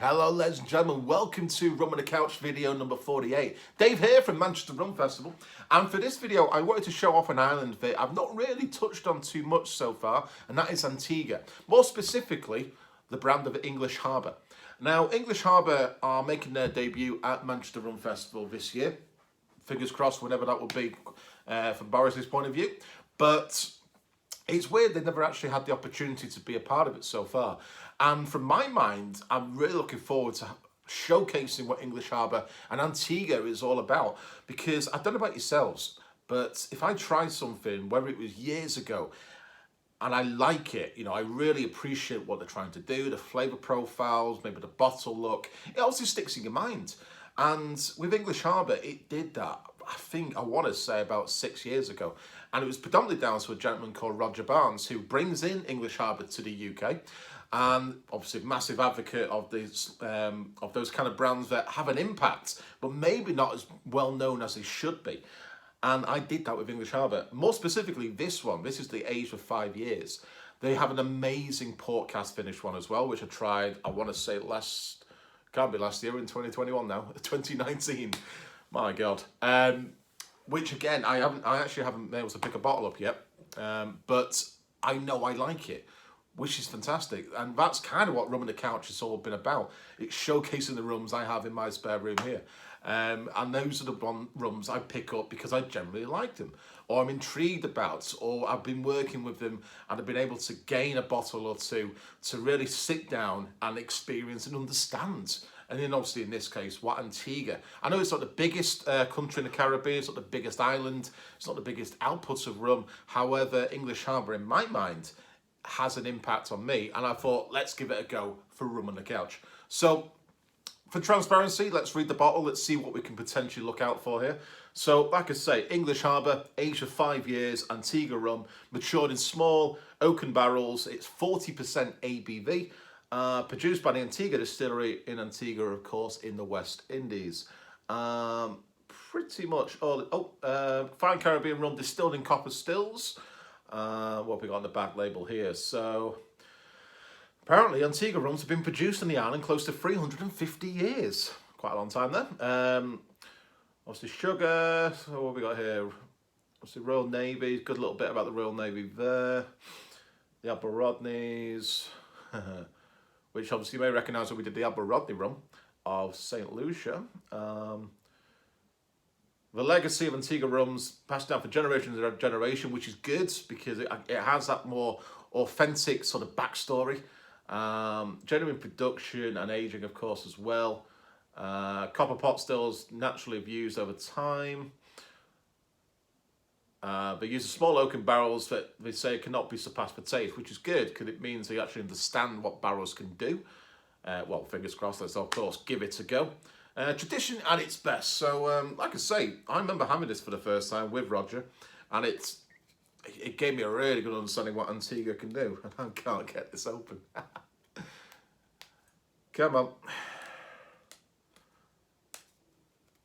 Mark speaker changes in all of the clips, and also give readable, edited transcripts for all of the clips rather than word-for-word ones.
Speaker 1: Hello ladies and gentlemen, welcome to Rum on the Couch video number 48. Dave here from Manchester Rum Festival, and for this video I wanted to show off an island that I've not really touched on too much so far, and that is Antigua. More specifically, the brand of English Harbour. Now, English Harbour are making their debut at Manchester Rum Festival this year. Fingers crossed whenever that will be from Boris's point of view. But it's weird they never actually had the opportunity to be a part of it so far. And from my mind, I'm really looking forward to showcasing what English Harbour and Antigua is all about. Because I don't know about yourselves, but if I try something, whether it was years ago, and I like it, you know, I really appreciate what they're trying to do, the flavour profiles, maybe the bottle look, it also sticks in your mind. And with English Harbour, it did that, I want to say about 6 years ago. And it was predominantly down to a gentleman called Roger Barnes, who brings in English Harbour to the UK. And obviously massive advocate of these, of those kind of brands that have an impact, but maybe not as well known as they should be. And I did that with English Harbour. More specifically, this one. This is the aged for 5 years. They have an amazing port cast finish one as well, which I tried, I want to say can't be last year, in 2021 now, 2019. My God. Which again, I actually haven't been able to pick a bottle up yet. But I know I like it, which is fantastic. And that's kind of what Rum on the Couch has all been about. It's showcasing the rums I have in my spare room here. And those are the rums I pick up because I generally like them, or I'm intrigued about, or I've been working with them and I've been able to gain a bottle or two to really sit down and experience and understand. And then obviously in this case, what Antigua. I know it's not the biggest country in the Caribbean, it's not the biggest island, it's not the biggest output of rum. However, English Harbour, in my mind, has an impact on me. And I thought, let's give it a go for Rum on the Couch. So, for transparency, let's read the bottle. Let's see what we can potentially look out for here. So, like I say, English Harbour, aged for 5 years, Antigua rum, matured in small oaken barrels. It's 40% ABV. Produced by the Antigua distillery in Antigua, of course, in the West Indies. Pretty much all. Fine Caribbean rum distilled in copper stills. What have we got on the back label here? So, apparently Antigua rums have been produced on the island close to 350 years. Quite a long time then. Obviously sugar. So what have we got here? Obviously Royal Navy. Good little bit about the Royal Navy there. The Aberrodneys. Which obviously you may recognise when we did the Aberrodney rum of St. Lucia. The legacy of Antigua rums passed down for generation to generation, which is good because it has that more authentic sort of backstory. Genuine production and aging, of course, as well. Copper pot stills naturally have used over time. They use small oaken barrels that they say cannot be surpassed for taste, which is good because it means they actually understand what barrels can do. Well, fingers crossed, let's of course give it a go. Tradition at its best. So, like I say, I remember having this for the first time with Roger, and it gave me a really good understanding what Antigua can do. And I can't get this open. Come on.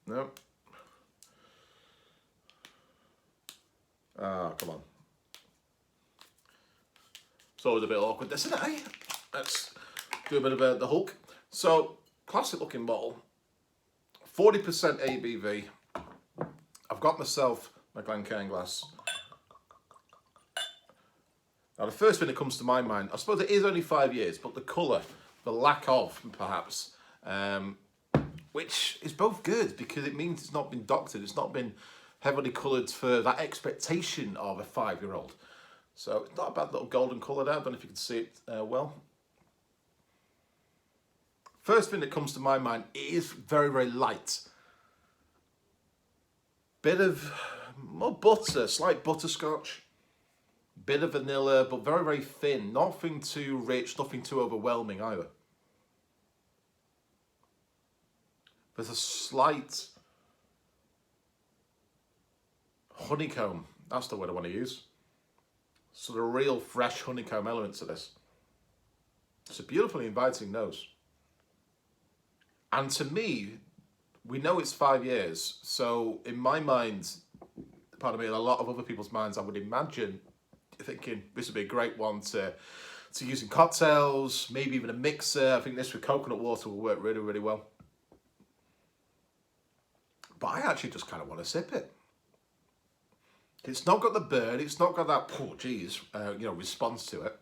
Speaker 1: No. Ah, come on. It's always a bit awkward, isn't it? Let's do a bit of the Hulk. So, classic looking bottle. 40% ABV. I've got myself my Glencairn glass. Now, the first thing that comes to my mind, I suppose it is only 5 years, but the colour, the lack of, perhaps, which is both good because it means it's not been doctored, it's not been heavily coloured for that expectation of a 5-year-old. So it's not a bad little golden colour there. I don't know if you can see it well. First thing that comes to my mind is very, very light. Bit of more butter, slight butterscotch. Bit of vanilla, but very, very thin. Nothing too rich, nothing too overwhelming either. There's a slight honeycomb, that's the word I want to use. Sort of real fresh honeycomb element to this. It's a beautifully inviting nose. And to me, we know it's 5 years, so in my mind, pardon me, in a lot of other people's minds, I would imagine thinking this would be a great one to to use in cocktails, maybe even a mixer. I think this with coconut water will work really, really well. But I actually just kind of want to sip it. It's not got the burn, it's not got that, oh geez, you know, response to it.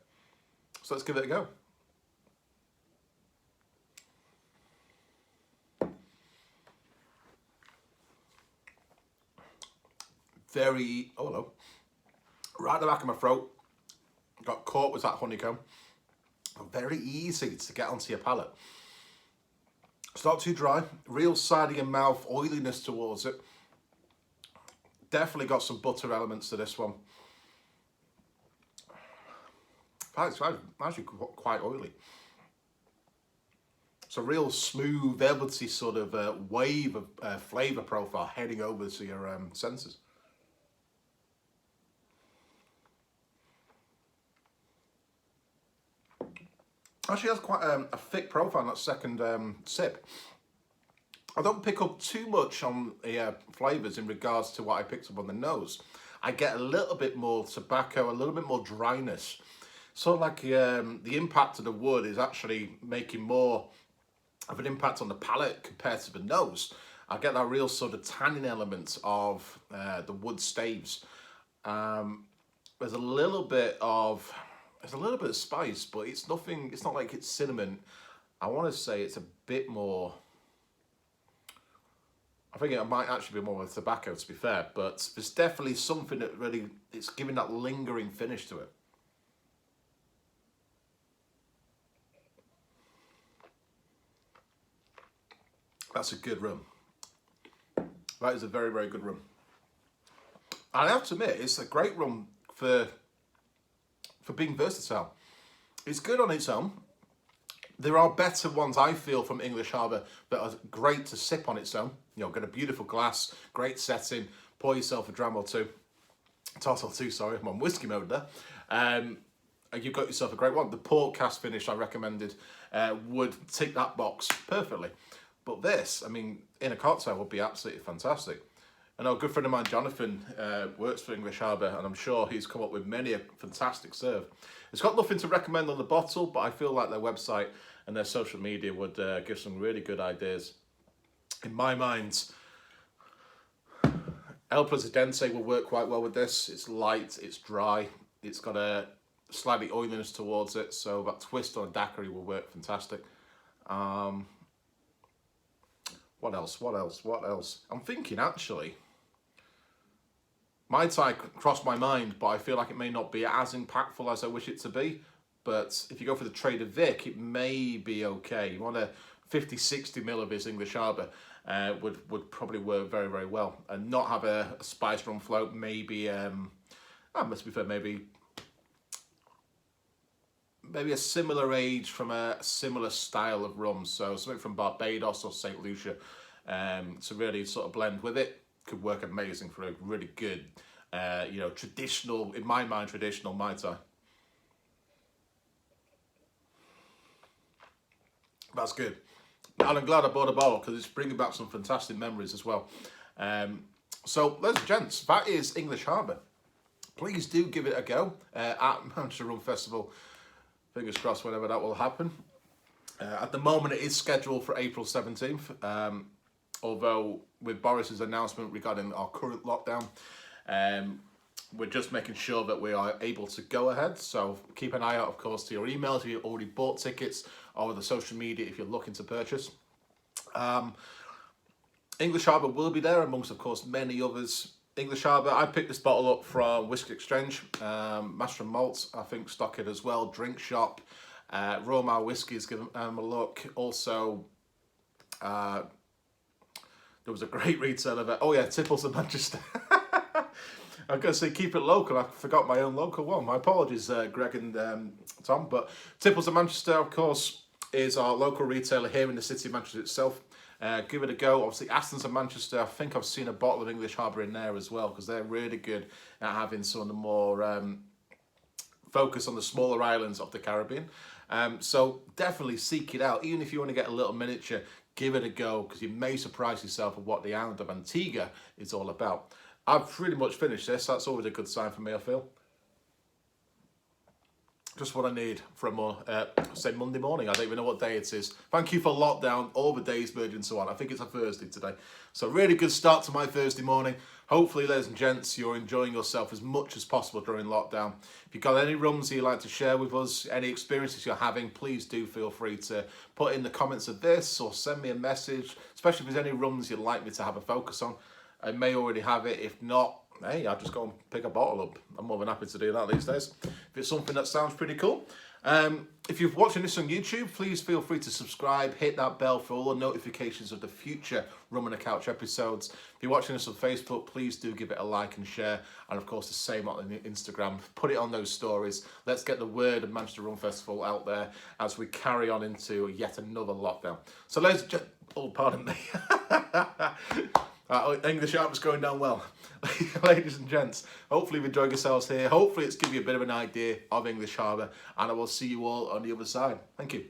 Speaker 1: So let's give it a go. Very, oh hello, right at the back of my throat, got caught with that honeycomb. Very easy to get onto your palate. It's not too dry, real side of your mouth, oiliness towards it. Definitely got some butter elements to this one. It's actually quite oily. It's a real smooth, velvety sort of wave of flavour profile heading over to your senses. Actually has quite a thick profile in that second sip. I don't pick up too much on the flavours in regards to what I picked up on the nose. I get a little bit more tobacco, a little bit more dryness. So like the impact of the wood is actually making more of an impact on the palate compared to the nose. I get that real sort of tannin element of the wood staves. There's a little bit of spice, but it's nothing. It's not like it's cinnamon. I want to say it's a bit more. I think it might actually be more with tobacco, to be fair, but there's definitely something that really, it's giving that lingering finish to it. That's a good rum. That is a very, very good rum. And I have to admit, it's a great rum for being versatile. It's good on its own. There are better ones, I feel, from English Harbour that are great to sip on its own. You know, get a beautiful glass, great setting, pour yourself a dram or two, toss or two, sorry, I'm on whiskey mode there. And you've got yourself a great one. The port cask finish I recommended would tick that box perfectly. But this, I mean, in a cocktail would be absolutely fantastic. I know a good friend of mine, Jonathan, works for English Harbour, and I'm sure he's come up with many a fantastic serve. It's got nothing to recommend on the bottle, but I feel like their website and their social media would give some really good ideas. In my mind, El Presidente will work quite well with this. It's light, it's dry, it's got a slightly oiliness towards it, so that twist on a daiquiri will work fantastic. What else? I'm thinking actually, Mai Tai crossed my mind, but I feel like it may not be as impactful as I wish it to be. But if you go for the Trader Vic, it may be okay. You want a 50-60 ml of his English Harbour would probably work very, very well. And not have a spice rum float, maybe, must be fair, maybe a similar age from a similar style of rum. So something from Barbados or St. Lucia to really sort of blend with it. Could work amazing for a really good, you know, traditional, in my mind, traditional Mai Tai. That's good. And I'm glad I bought a bottle because it's bringing back some fantastic memories as well. So, ladies and gents, that is English Harbour. Please do give it a go at Manchester Rum Festival. Fingers crossed whenever that will happen. At the moment, it is scheduled for April 17th. Although with Boris's announcement regarding our current lockdown, we're just making sure that we are able to go ahead. So keep an eye out, of course, to your emails if you've already bought tickets, or the social media if you're looking to purchase. English Harbour will be there, amongst, of course, many others. English Harbour, I picked this bottle up from Whisky Exchange, Master and Malt, I think, stock it as well, Drink Shop, Royal Mile Whiskies, give them a look. Also, there was a great retailer that, oh yeah, Tipples of Manchester. I'm going to say keep it local. I forgot my own local one. My apologies, Greg and Tom. But Tipples of Manchester, of course, is our local retailer here in the city of Manchester itself. Give it a go. Obviously, Aston's of Manchester, I think I've seen a bottle of English Harbour in there as well, because they're really good at having some of the more focus on the smaller islands of the Caribbean. So definitely seek it out. Even if you want to get a little miniature, give it a go, because you may surprise yourself of what the island of Antigua is all about. I've pretty much finished this. That's always a good sign for me, I feel. Just what I need from say Monday morning. I don't even know what day it is. Thank you for lockdown, all the days merging and so on. I think it's a Thursday today. So really good start to my Thursday morning. Hopefully, ladies and gents, you're enjoying yourself as much as possible during lockdown. If you've got any rums you'd like to share with us, any experiences you're having, please do feel free to put in the comments of this or send me a message, especially if there's any rums you'd like me to have a focus on. I may already have it. If not, hey, I'll just go and pick a bottle up. I'm more than happy to do that these days. If it's something that sounds pretty cool. If you're watching this on YouTube, please feel free to subscribe, hit that bell for all the notifications of the future Rum on the Couch episodes. If you're watching this on Facebook, please do give it a like and share. And of course, the same on Instagram. Put it on those stories. Let's get the word of Manchester Rum Festival out there as we carry on into yet another lockdown. So ladies and gentlemen, oh, pardon me. English Harbour's going down well. Ladies and gents, hopefully you've enjoyed yourselves here. Hopefully it's given you a bit of an idea of English Harbour, and I will see you all on the other side. Thank you.